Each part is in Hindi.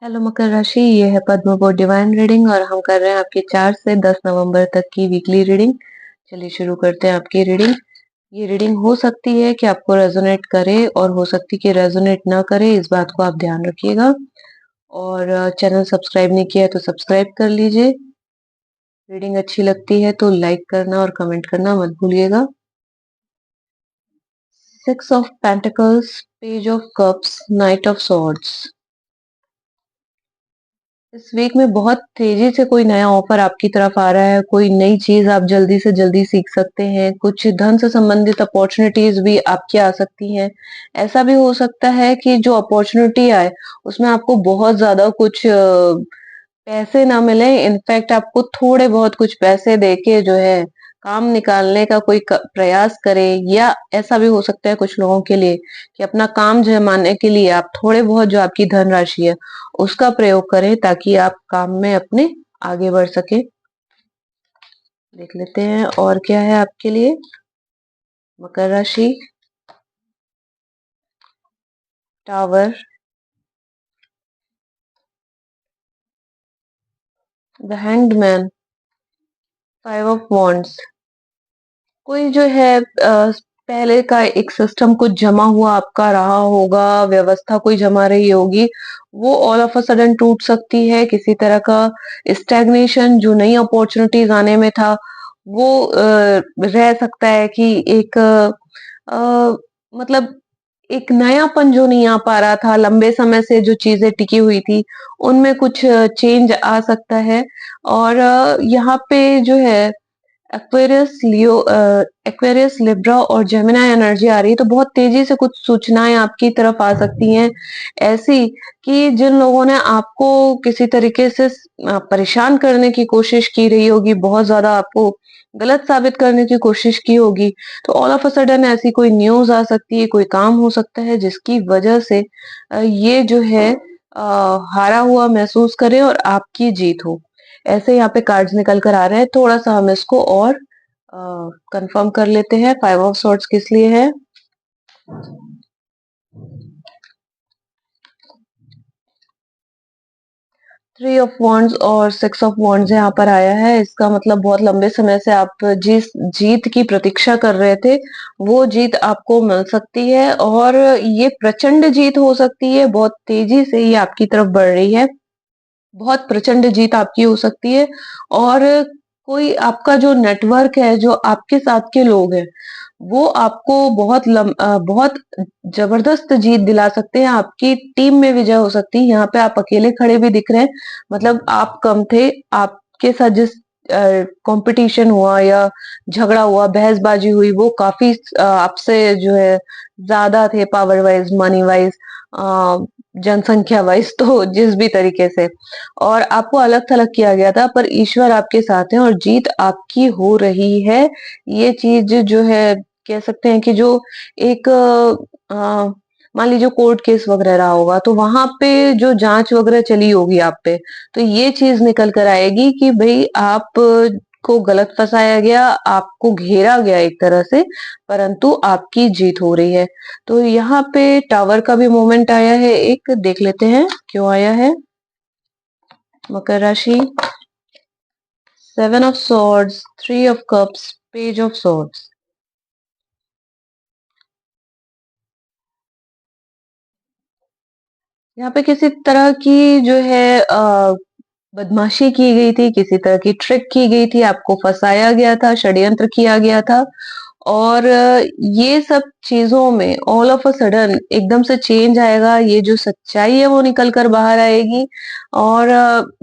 हेलो मकर राशि, ये है पद्म बोर्ड डिवाइन रीडिंग और हम कर रहे हैं आपके 4 से 10 नवंबर तक की वीकली रीडिंग। चलिए शुरू करते हैं आपकी रीडिंग। ये रीडिंग हो सकती है कि आपको रेजोनेट करे और हो सकती है कि रेजोनेट ना करे, इस बात को आप ध्यान रखिएगा। और चैनल सब्सक्राइब नहीं किया है तो सब्सक्राइब कर लीजिए। रीडिंग अच्छी लगती है तो लाइक करना और कमेंट करना मत भूलिएगा। 6 of pentacles, page of cups, night of swords. इस वीक में बहुत तेजी से कोई नया ऑफर आपकी तरफ आ रहा है, कोई नई चीज आप जल्दी से जल्दी सीख सकते हैं, कुछ धन से संबंधित अपॉर्चुनिटीज भी आपकी आ सकती हैं। ऐसा भी हो सकता है कि जो अपॉर्चुनिटी आए उसमें आपको बहुत ज्यादा कुछ पैसे ना मिले, इनफैक्ट आपको थोड़े बहुत कुछ पैसे देके जो है काम निकालने का कोई प्रयास करें। या ऐसा भी हो सकता है कुछ लोगों के लिए कि अपना काम जमाने के लिए आप थोड़े बहुत जो आपकी धनराशि है उसका प्रयोग करें ताकि आप काम में अपने आगे बढ़ सके। देख लेते हैं और क्या है आपके लिए मकर राशि। Tower, the hanged man, 5 of wands. कोई जो है पहले का एक सिस्टम कुछ जमा हुआ आपका रहा होगा, व्यवस्था कोई जमा रही होगी, वो ऑल ऑफ अ सडन टूट सकती है। किसी तरह का स्टैग्नेशन जो नई अपॉर्चुनिटीज आने में था वो रह सकता है कि एक मतलब एक नयापन जो नहीं आ पा रहा था, लंबे समय से जो चीजें टिकी हुई थी उनमें कुछ चेंज आ सकता है। और यहाँ पे जो है एक्वेरियस लियो, एक्वेरियस लिब्रा और जेमिनी एनर्जी आ रही है, तो बहुत तेजी से कुछ सूचनाएं आपकी तरफ आ सकती हैं ऐसी कि जिन लोगों ने आपको किसी तरीके से परेशान करने की कोशिश की रही होगी, बहुत ज्यादा आपको गलत साबित करने की कोशिश की होगी, तो ऑल ऑफ अ सडन ऐसी कोई न्यूज आ सकती है, कोई काम हो सकता है जिसकी वजह से ये जो है हारा हुआ महसूस करे और आपकी जीत हो। ऐसे यहाँ पे कार्ड्स निकल कर आ रहे हैं, थोड़ा सा हम इसको और कंफर्म कर लेते हैं। 5 ऑफ सॉर्ड्स किस लिए है। 3 ऑफ वॉन्ड्स और 6 ऑफ वॉन्ड्स यहाँ पर आया है। इसका मतलब बहुत लंबे समय से आप जिस जीत की प्रतीक्षा कर रहे थे वो जीत आपको मिल सकती है और ये प्रचंड जीत हो सकती है। बहुत तेजी से ये आपकी तरफ बढ़ रही है, बहुत प्रचंड जीत आपकी हो सकती है। और कोई आपका जो नेटवर्क है, जो आपके साथ के लोग हैं, वो आपको बहुत जबरदस्त जीत दिला सकते हैं। आपकी टीम में विजय हो सकती है। यहाँ पे आप अकेले खड़े भी दिख रहे हैं, मतलब आप कम थे। आपके साथ जिस कंपटीशन हुआ या झगड़ा हुआ, बहसबाजी हुई, वो काफी आपसे जो है ज्यादा थे, पावर वाइज, मनी वाइज, जनसंख्या वाइज, तो जिस भी तरीके से, और आपको अलग थलग किया गया था, पर ईश्वर आपके साथ है और जीत आपकी हो रही है। ये चीज जो है कह सकते हैं कि जो एक मान लीजिए कोर्ट केस वगैरह रहा होगा तो वहां पे जो जांच वगैरह चली होगी आप पे, तो ये चीज निकल कर आएगी कि भाई आप को गलत फंसाया गया, आपको घेरा गया एक तरह से, परंतु आपकी जीत हो रही है। तो यहाँ पे टावर का भी मोमेंट आया है, एक देख लेते हैं क्यों आया है। मकर राशि, 7 of swords, 3 of cups, page of swords. यहाँ पे किसी तरह की जो है बदमाशी की गई थी, किसी तरह की ट्रिक की गई थी, आपको फंसाया गया था, षड्यंत्र किया गया था। और ये सब चीजों में ऑल ऑफ अ सडन एकदम से चेंज आएगा, ये जो सच्चाई है वो निकल कर बाहर आएगी। और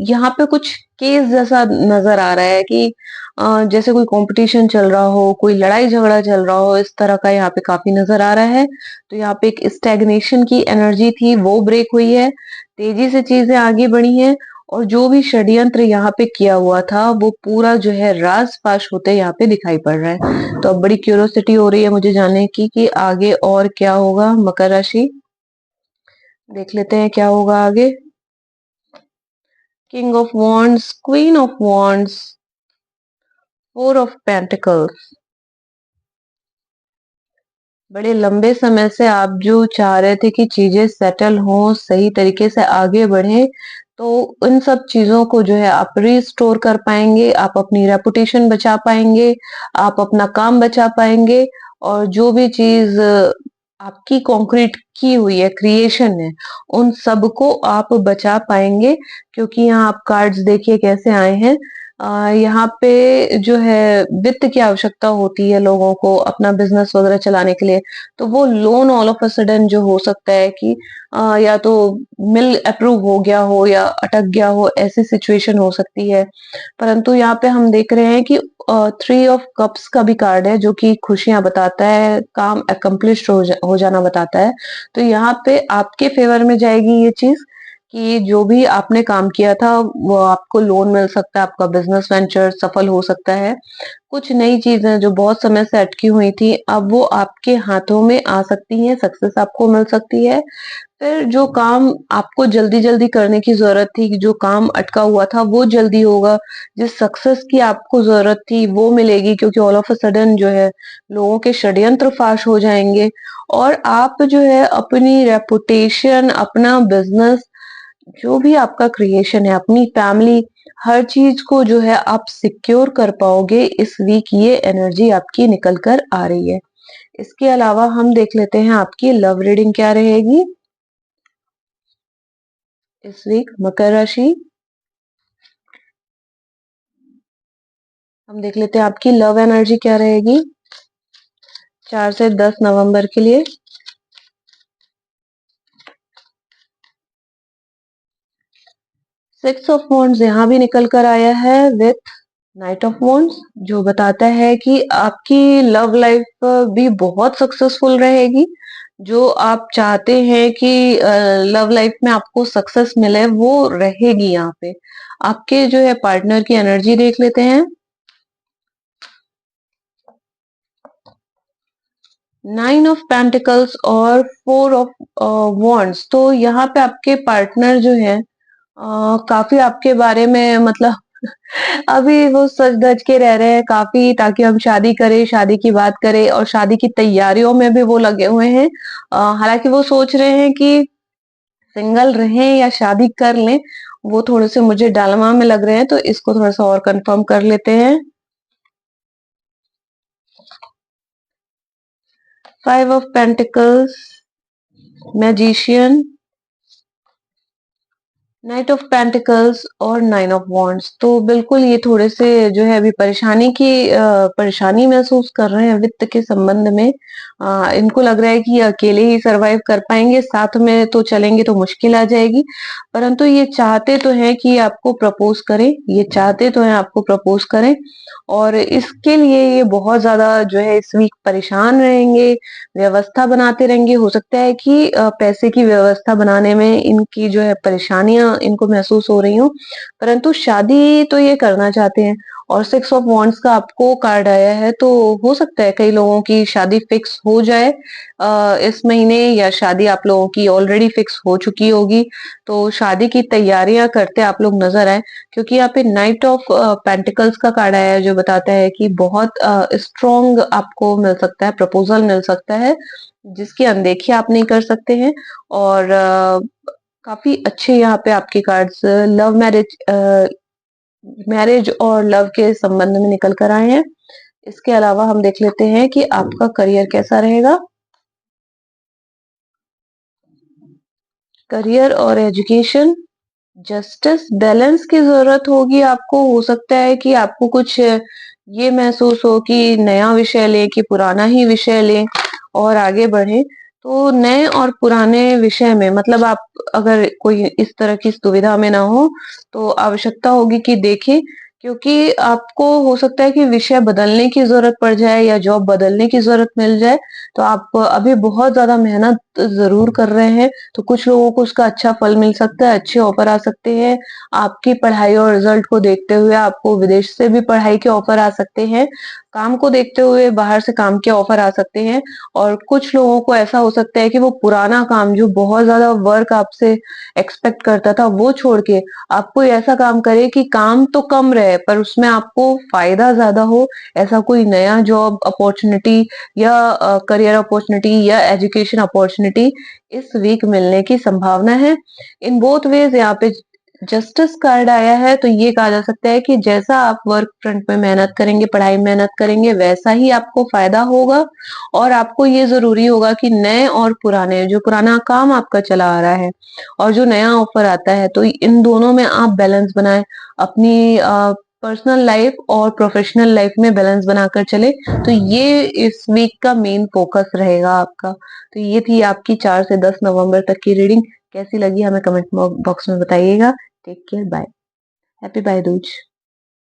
यहाँ पे कुछ केस जैसा नजर आ रहा है कि जैसे कोई कंपटीशन चल रहा हो, कोई लड़ाई झगड़ा चल रहा हो, इस तरह का यहाँ पे काफी नजर आ रहा है। तो यहाँ पे एक स्टैग्नेशन की एनर्जी थी, वो ब्रेक हुई है, तेजी से चीजें आगे बढ़ी हैं। और जो भी षड्यंत्र यहाँ पे किया हुआ था वो पूरा जो है राज फाश होते यहाँ पे दिखाई पड़ रहा है। तो अब बड़ी क्यूरियोसिटी हो रही है मुझे जानने की कि आगे और क्या होगा। मकर राशि, देख लेते हैं क्या होगा आगे। King of wands, queen of wands, 4 of pentacles. बड़े लंबे समय से आप जो चाह रहे थे कि चीज़ें सेटल हों, सही तरीके से आगे बढ़ें, तो इन सब चीज़ों को जो है आप रिस्टोर कर पाएँगे, आप अपनी रेपुटेशन बचा पाएँगे, आप अपना काम बचा पाएँगे और जो भी चीज़ आपकी कॉन्क्रीट की हुई है, क्रिएशन है, उन सबको आप बचा पाएँगे क्योंकि यहाँ आप कार्ड्स देखिए कैसे आए हैं। यहाँ पे जो है वित्त की आवश्यकता होती है लोगों को अपना बिज़नेस वग़ैरह चलाने के लिए, तो वो loan all of a sudden जो हो सकता है कि या तो मिल अप्रूव हो गया हो या अटक गया हो, ऐसी सिचुएशन हो सकती है। परंतु यहाँ पे हम देख रहे हैं कि थ्री ऑफ कप्स का भी कार्ड है जो कि खुशियाँ बताता है, काम अकम्प्लिश्ड हो जाना बताता है। तो यहाँ पे आपके फ़ेवर में जाएगी ये चीज़ कि जो भी आपने काम किया था वो आपको लोन मिल सकता है, आपका बिज़नेस वेंचर सफल हो सकता है। कुछ नई चीज़ें जो बहुत समय से अटकी हुई थी, अब वो आपके हाथों में आ सकती हैं, सक्सेस आपको मिल सकती है। फिर जो काम आपको जल्दी-जल्दी करने की ज़रूरत थी, जो काम अटका हुआ था वो जल्दी होगा, जिस सक्सेस की आपको ज़रूरत थी वो मिलेगी क्योंकि ऑल ऑफ अ सडन जो है लोगों के षड्यंत्र फ़ाश हो जाएँगे और आप जो है अपनी रेपुटेशन, अपना बिज़नेस जो भी आपका क्रिएशन है, अपनी फैमिली, हर चीज़ को जो है आप सिक्योर कर पाओगे इस वीक ये एनर्जी आपकी निकल कर आ रही है। इसके अलावा हम देख लेते हैं आपकी लव रीडिंग क्या रहेगी इस वीक मकर राशि। हम देख लेते हैं आपकी लव एनर्जी क्या रहेगी 4 से 10 नवंबर के लिए। 6 ऑफ वॉन्ड्स यहाँ भी निकल कर आया है विथ नाइट ऑफ वॉन्ड्स जो बताता है कि आपकी लव लाइफ भी बहुत सक्सेसफुल रहेगी। जो आप चाहते हैं कि लव लाइफ में आपको सक्सेस मिले वो रहेगी यहाँ पे। आपके जो है पार्टनर की एनर्जी देख लेते हैं। 9 ऑफ पेंटिकल्स और 4 ऑफ वॉन्ड्स तो यहाँ पे आपके पार्टनर जो है काफी आपके बारे में मतलब अभी वो सच धज के रह रहे हैं काफी ताकि हम शादी करें, शादी की बात करें और शादी की तैयारियों में भी वो लगे हुए हैं। हालाँकि वो सोच रहे हैं कि सिंगल रहें या शादी कर लें, वो थोड़े-से मुझे डायलेमा में लग रहे हैं, तो इसको थोड़ा-सा और कन्फर्म कर लेते हैं। 5 of pentacles, magician, night of pentacles और 9 ऑफ वॉन्ड्स तो बिल्कुल ये थोड़े से जो है अभी परेशानी महसूस कर रहे हैं वित्त के संबंध में। इनको लग रहा है कि ये अकेले ही सरवाइव कर पाएंगे, साथ में तो चलेंगे तो मुश्किल आ जाएगी। परंतु ये चाहते तो हैं कि आपको प्रपोज करें, ये चाहते तो हैं आपको प्रपोज करें और इसके लिए ये बहुत ज्यादा जो है इस वीक परेशान रहेंगे, व्यवस्था बनाते रहेंगे। हो सकता है कि पैसे की व्यवस्था बनाने में इनकी जो है परेशानियाँ इनको महसूस हो रही हों, परंतु शादी तो ये करना चाहते हैं और 6 ऑफ वांड्स का आपको कार्ड आया है, तो हो सकता है कई लोगों की शादी फिक्स हो जाए इस महीने या शादी आप लोगों की ऑलरेडी फिक्स हो चुकी होगी। तो शादी की तैयारियाँ करते आप लोग नज़र आएँ क्योंकि यहाँ पे नाइट ऑफ पेंटिकल्स का कार्ड आया है जो बताता है कि बहुत स्ट्रॉन्ग आपको मिल सकता है, प्रपोज़ल मिल सकता है, जिसकी अनदेखी आप नहीं कर सकते हैं और काफ़ी अच्छे यहाँ पे आपके कार्ड्स लव मैरिज और लव के संबंध में निकल कर आए हैं। इसके अलावा हम देख लेते हैं कि आपका करियर कैसा रहेगा। करियर और एजुकेशन, जस्टिस, बैलेंस की ज़रूरत होगी आपको। हो सकता है कि आपको कुछ ये महसूस हो कि नया विषय लें कि पुराना ही विषय लें और आगे बढ़ें। तो नए और पुराने विषय में मतलब आप अगर कोई इस तरह की दुविधा में ना हो, तो आवश्यकता होगी कि देखें क्योंकि आपको हो सकता है कि विषय बदलने की ज़रूरत पड़ जाए या जॉब बदलने की ज़रूरत मिल जाए। तो आप अभी बहुत ज़्यादा मेहनत ज़रूर कर रहे हैं, तो कुछ लोगों को उसका अच्छा फल मिल सकता है, अच्छे ऑफर आ सकते हैं। आपकी पढ़ाई और रिजल्ट को देखते हुए आपको विदेश से भी पढ़ाई के ऑफर आ सकते हैं। काम को देखते हुए बाहर से काम के ऑफर आ सकते हैं और कुछ लोगों को ऐसा हो सकता है कि वो पुराना काम जो बहुत ज़्यादा वर्क आपसे एक्सपेक्ट करता था, वो छोड़ के आप कोई ऐसा काम करे कि काम तो कम रहे है पर उसमें आपको फ़ायदा ज़्यादा हो, ऐसा कोई नया जॉब अपॉर्च्युनिटी या करियर अपॉर्च्युनिटी या एजुकेशन अपॉर्च्युनिटी इस वीक मिलने की संभावना है। इन बोथ वेज़ यहाँ पे जस्टिस कार्ड आया है, तो ये कहा जा सकता है कि जैसा आप वर्क फ्रंट में मेहनत करेंगे, पढ़ाई में मेहनत करेंगे, वैसा ही आपको फ़ायदा होगा और आपको ये ज़रूरी होगा कि नए और पुराने जो पुराना काम आपका चला आ रहा है और जो नया ऑफ़र आता है, तो इन दोनों में आप बैलेंस बनाएँ। अपनी पर्सनल लाइफ़ और प्रोफ़ेशनल लाइफ़ में बैलेंस बनाकर चलें, तो ये इस वीक का मेन फ़ोकस रहेगा आपका। तो ये थी आपकी 4 से 10 नवंबर तक की रीडिंग। कैसी लगी हमें कमेंट बॉक्स में बताइएगा। Take care, bye. हैप्पी भाई दूज।